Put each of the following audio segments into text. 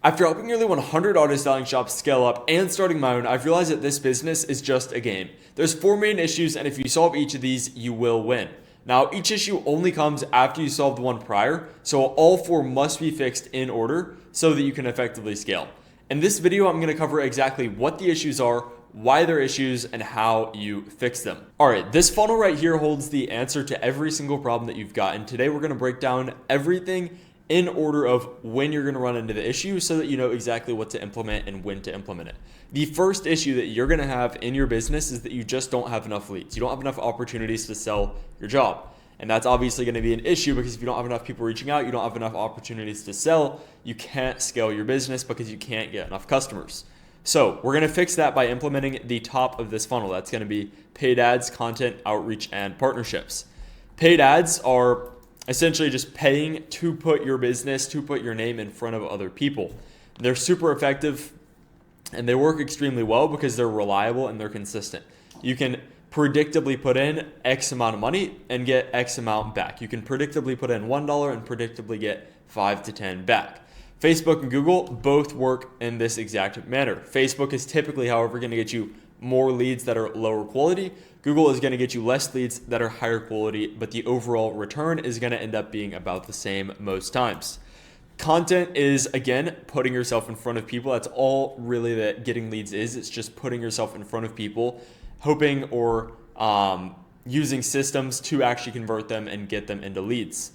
After helping nearly 100 auto styling shops scale up and starting my own, I've realized that this business is just a game. There's 4 main issues, and if you solve each of these, you will win. Now, each issue only comes after you solve the one prior, so all 4 must be fixed in order so that you can effectively scale. In this video, I'm going to cover exactly what the issues are, why they're issues, and how you fix them. All right, this funnel right here holds the answer to every single problem that you've got, and today we're going to break down everything in order of when you're going to run into the issue so that you know exactly what to implement and when to implement it. The first issue that you're going to have in your business is that you just don't have enough leads. You don't have enough opportunities to sell your job. And that's obviously going to be an issue because if you don't have enough people reaching out, you don't have enough opportunities to sell, you can't scale your business because you can't get enough customers. So we're going to fix that by implementing the top of this funnel. That's going to be paid ads, content, outreach, and partnerships. Paid ads are essentially just paying to put your business, to put your name in front of other people. They're super effective and they work extremely well because they're reliable and they're consistent. You can predictably put in X amount of money and get X amount back. You can predictably put in $1 and predictably get 5 to 10 back. Facebook and Google both work in this exact manner. Facebook is typically, however, going to get you more leads that are lower quality. Google is going to get you less leads that are higher quality, but the overall return is going to end up being about the same most times. Content is, again, putting yourself in front of people. That's all really that getting leads is. It's just putting yourself in front of people, hoping or using systems to actually convert them and get them into leads.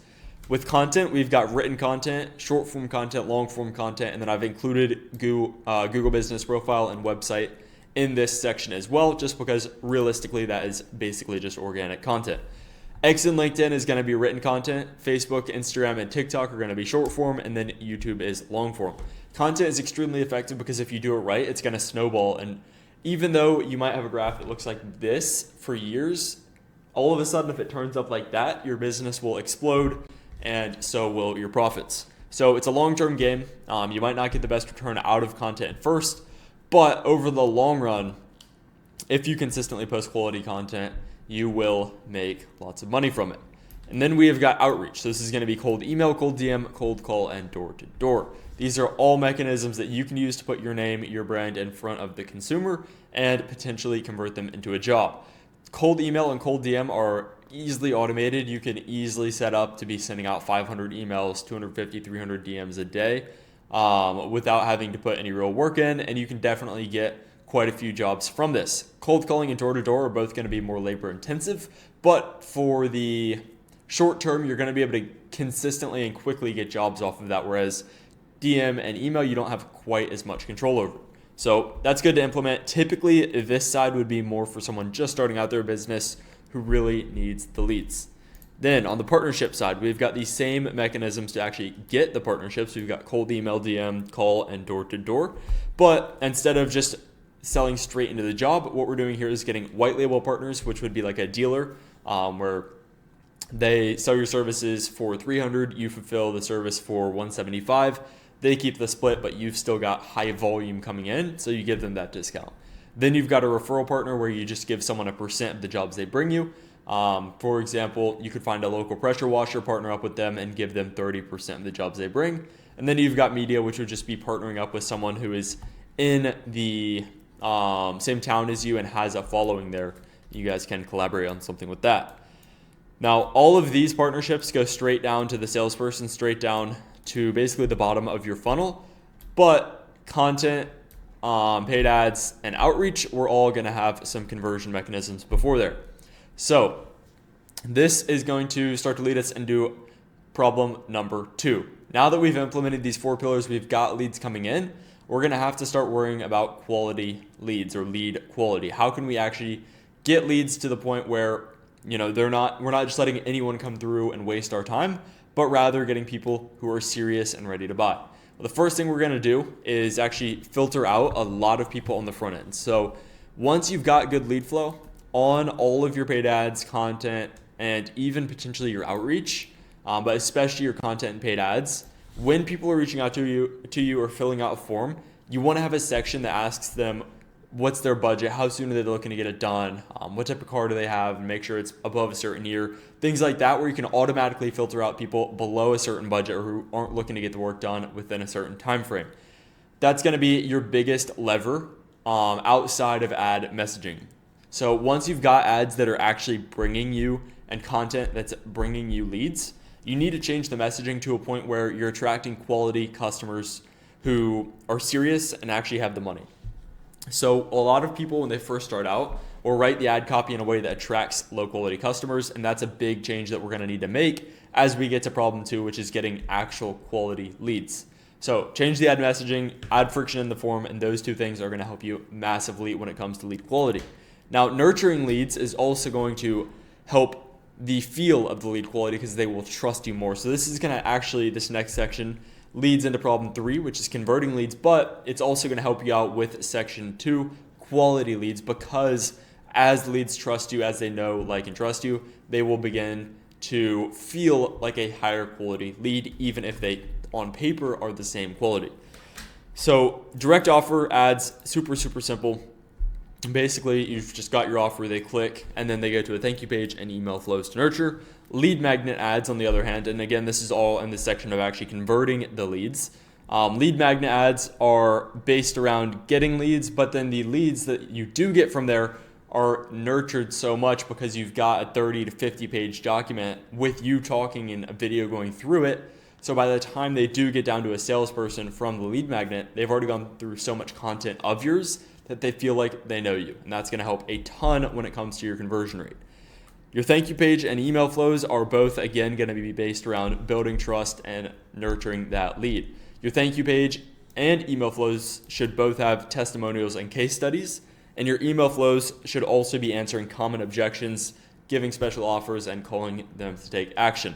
With content, we've got written content, short form content, long form content, and then I've included Google Business Profile and website in this section as well, just because realistically that is basically just organic content. X and LinkedIn is going to be written content. Facebook, Instagram, and TikTok are going to be short form, and then YouTube is long form. Content is extremely effective because if you do it right, it's going to snowball. And even though you might have a graph that looks like this for years, all of a sudden if it turns up like that, your business will explode and so will your profits. So it's a long-term game. You might not get the best return out of content at first, but over the long run, if you consistently post quality content, you will make lots of money from it. And then we have got outreach. So this is going to be cold email, cold DM, cold call, and door-to-door. These are all mechanisms that you can use to put your name, your brand in front of the consumer and potentially convert them into a job. Cold email and cold DM are easily automated. You can easily set up to be sending out 500 emails, 250, 300 DMs a day without having to put any real work in, and you can definitely get quite a few jobs from this. Cold calling and door-to-door are both going to be more labor intensive, but for the short term, you're going to be able to consistently and quickly get jobs off of that, whereas DM and email, you don't have quite as much control over. So that's good to implement. Typically, this side would be more for someone just starting out their business who really needs the leads. Then on the partnership side, we've got these same mechanisms to actually get the partnerships. We've got cold email, DM, call, and door-to-door. But instead of just selling straight into the job, what we're doing here is getting white label partners, which would be like a dealer where they sell your services for $300, you fulfill the service for $175. They keep the split, but you've still got high volume coming in, so you give them that discount. Then you've got a referral partner where you just give someone a percent of the jobs they bring you. For example, you could find a local pressure washer, partner up with them, and give them 30% of the jobs they bring. And then you've got media, which would just be partnering up with someone who is in the same town as you and has a following there. You guys can collaborate on something with that. Now, all of these partnerships go straight down to the salesperson, straight down to basically the bottom of your funnel. But content, paid ads, and outreach, we're all going to have some conversion mechanisms before there. So this is going to start to lead us into problem number 2. Now that we've implemented these 4 pillars, we've got leads coming in, we're going to have to start worrying about quality leads or lead quality. How can we actually get leads to the point where, we're not just letting anyone come through and waste our time, but rather getting people who are serious and ready to buy. Well, the first thing we're going to do is actually filter out a lot of people on the front end. So once you've got good lead flow on all of your paid ads, content, and even potentially your outreach, but especially your content and paid ads, when people are reaching out to you or filling out a form, you want to have a section that asks them what's their budget, how soon are they looking to get it done, what type of car do they have, and make sure it's above a certain year, things like that, where you can automatically filter out people below a certain budget or who aren't looking to get the work done within a certain time frame. That's going to be your biggest lever outside of ad messaging. So once you've got ads that are actually bringing you and content that's bringing you leads, you need to change the messaging to a point where you're attracting quality customers who are serious and actually have the money. So a lot of people, when they first start out, will write the ad copy in a way that attracts low quality customers, and that's a big change that we're going to need to make as we get to problem 2, which is getting actual quality leads. So change the ad messaging, add friction in the form, and those two things are going to help you massively when it comes to lead quality. Now, nurturing leads is also going to help the feel of the lead quality because they will trust you more. So this is going to actually, this next section leads into problem 3, which is converting leads, but it's also going to help you out with section 2, quality leads, because as the leads trust you, as they know, like, and trust you, they will begin to feel like a higher quality lead, even if they on paper are the same quality. So direct offer ads, super simple. Basically, you've just got your offer, they click, and then they go to a thank you page and email flows to nurture. Lead magnet ads, on the other hand, and again, this is all in the section of actually converting the leads. Lead magnet ads are based around getting leads, but then the leads that you do get from there are nurtured so much because you've got a 30 to 50 page document with you talking and a video going through it. So by the time they do get down to a salesperson from the lead magnet, they've already gone through so much content of yours that they feel like they know you. And that's going to help a ton when it comes to your conversion rate. Your thank you page and email flows are both, again, going to be based around building trust and nurturing that lead. Your thank you page and email flows should both have testimonials and case studies. And your email flows should also be answering common objections, giving special offers, and calling them to take action.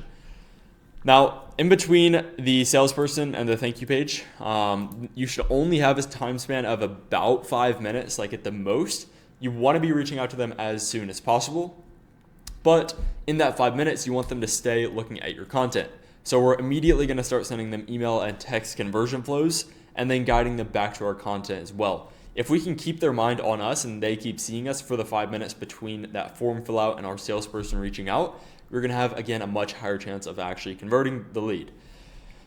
Now, in between the salesperson and the thank you page, you should only have a time span of about 5 minutes, like at the most. You want to be reaching out to them as soon as possible. But in that 5 minutes, you want them to stay looking at your content. So we're immediately going to start sending them email and text conversion flows and then guiding them back to our content as well. If we can keep their mind on us and they keep seeing us for the 5 minutes between that form fill out and our salesperson reaching out, we're going to have, again, a much higher chance of actually converting the lead.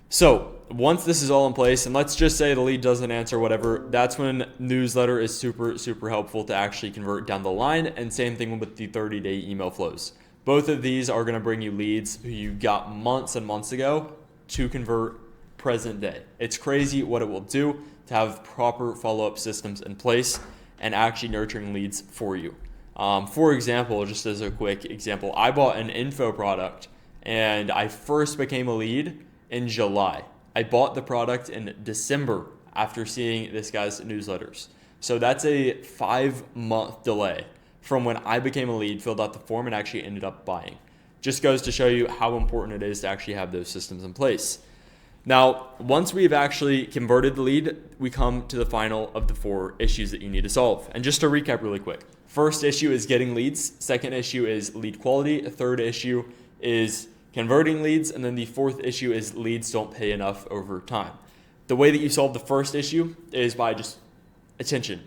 So once this is all in place, and let's just say the lead doesn't answer, whatever, that's when newsletter is super helpful to actually convert down the line. And same thing with the 30-day email flows. Both of these are going to bring you leads who you got months and months ago to convert present day. It's crazy what it will do to have proper follow-up systems in place and actually nurturing leads for you. For example, just as a quick example, I bought an info product and I first became a lead in July. I bought the product in December after seeing this guy's newsletters. So that's a 5-month delay from when I became a lead, filled out the form, and actually ended up buying. Just goes to show you how important it is to actually have those systems in place. Now, once we've actually converted the lead, we come to the final of the 4 issues that you need to solve. And just to recap really quick, first issue is getting leads. Second issue is lead quality. Third issue is converting leads. And then the 4th issue is leads don't pay enough over time. The way that you solve the first issue is by just attention,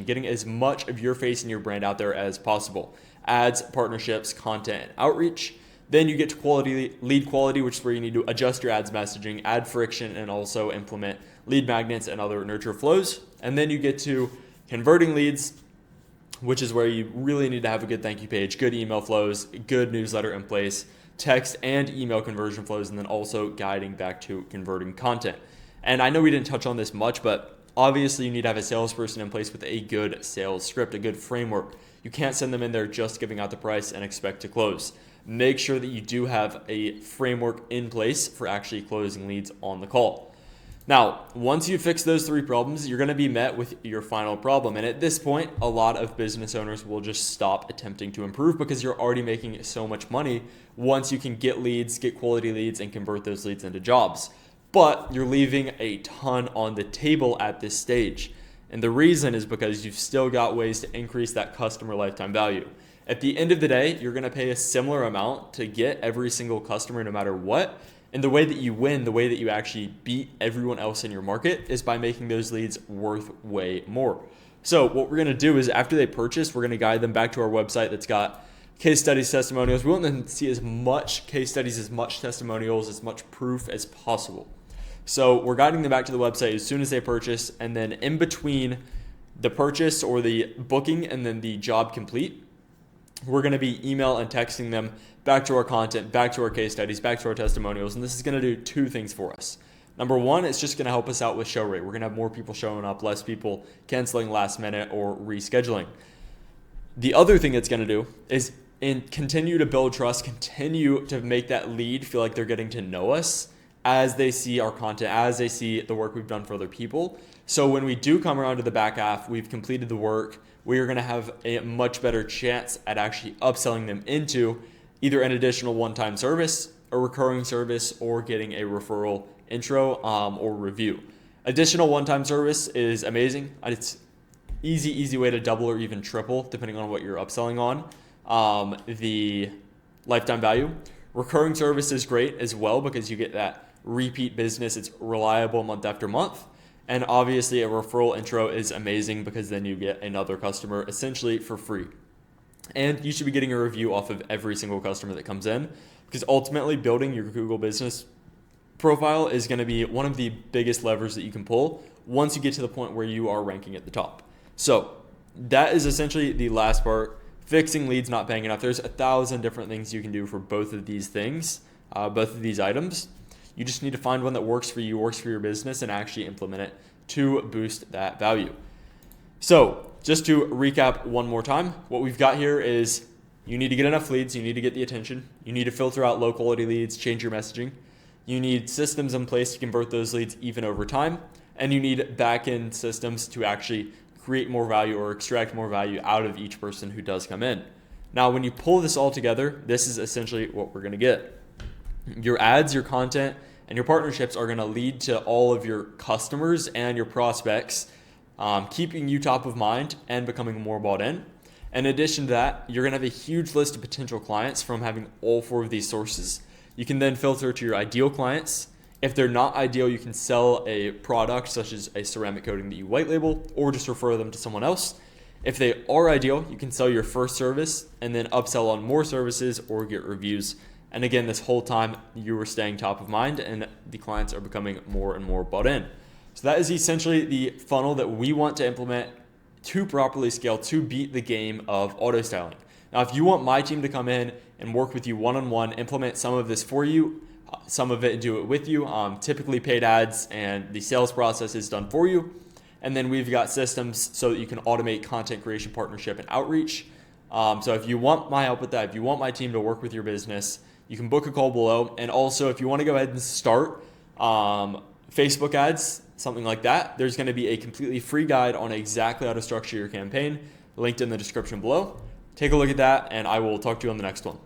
getting as much of your face and your brand out there as possible. Ads, partnerships, content, and outreach. Then you get to lead quality, which is where you need to adjust your ads messaging, add friction, and also implement lead magnets and other nurture flows. And then you get to converting leads, which is where you really need to have a good thank you page, good email flows, good newsletter in place, text and email conversion flows, and then also guiding back to converting content. And I know we didn't touch on this much, but obviously you need to have a salesperson in place with a good sales script, a good framework. You can't send them in there just giving out the price and expect to close. Make sure that you do have a framework in place for actually closing leads on the call. Now, once you fix those 3 problems, you're going to be met with your final problem. And at this point, a lot of business owners will just stop attempting to improve because you're already making so much money once you can get leads, get quality leads, and convert those leads into jobs. But you're leaving a ton on the table at this stage. And the reason is because you've still got ways to increase that customer lifetime value. At the end of the day, you're going to pay a similar amount to get every single customer no matter what. And the way that you win, the way that you actually beat everyone else in your market is by making those leads worth way more. So what we're going to do is after they purchase, we're going to guide them back to our website that's got case studies, testimonials. We want them to see as much case studies, as much testimonials, as much proof as possible. So we're guiding them back to the website as soon as they purchase, and then in between the purchase or the booking and then the job complete, we're going to be email and texting them back to our content, back to our case studies, back to our testimonials. And this is going to do two things for us. Number one, it's just going to help us out with show rate. We're going to have more people showing up, less people canceling last minute or rescheduling. The other thing it's going to do is continue to build trust, continue to make that lead feel like they're getting to know us as they see our content, as they see the work we've done for other people. So when we do come around to the back half, we've completed the work, we are going to have a much better chance at actually upselling them into either an additional one-time service, a recurring service, or getting a referral intro or review. Additional one-time service is amazing. It's easy way to double or even triple depending on what you're upselling on the lifetime value. Recurring service is great as well because you get that repeat business. It's reliable month after month. And obviously a referral intro is amazing because then you get another customer essentially for free. And you should be getting a review off of every single customer that comes in, because ultimately building your Google business profile is going to be one of the biggest levers that you can pull once you get to the point where you are ranking at the top. So that is essentially the last part. Fixing leads not paying enough. There's 1,000 different things you can do for both of these things, both of these items. You just need to find one that works for you, works for your business, and actually implement it to boost that value. So just to recap one more time, what we've got here is you need to get enough leads. You need to get the attention. You need to filter out low quality leads, change your messaging. You need systems in place to convert those leads even over time. And you need back-end systems to actually create more value or extract more value out of each person who does come in. Now, when you pull this all together, this is essentially what we're going to get. Your ads, your content, and your partnerships are going to lead to all of your customers and your prospects, keeping you top of mind and becoming more bought in. In addition to that, you're going to have a huge list of potential clients from having all four of these sources. You can then filter to your ideal clients. If they're not ideal, you can sell a product such as a ceramic coating that you white label or just refer them to someone else. If they are ideal, you can sell your first service and then upsell on more services or get reviews. And again, this whole time you are staying top of mind and the clients are becoming more and more bought in. So that is essentially the funnel that we want to implement to properly scale, to beat the game of auto styling. Now, if you want my team to come in and work with you one-on-one, implement some of this for you, some of it do it with you, typically paid ads and the sales process is done for you. And then we've got systems so that you can automate content creation, partnership, and outreach. So if you want my help with that, if you want my team to work with your business, you can book a call below. And also, if you want to go ahead and start Facebook ads, something like that, there's going to be a completely free guide on exactly how to structure your campaign, linked in the description below. Take a look at that, and I will talk to you on the next one.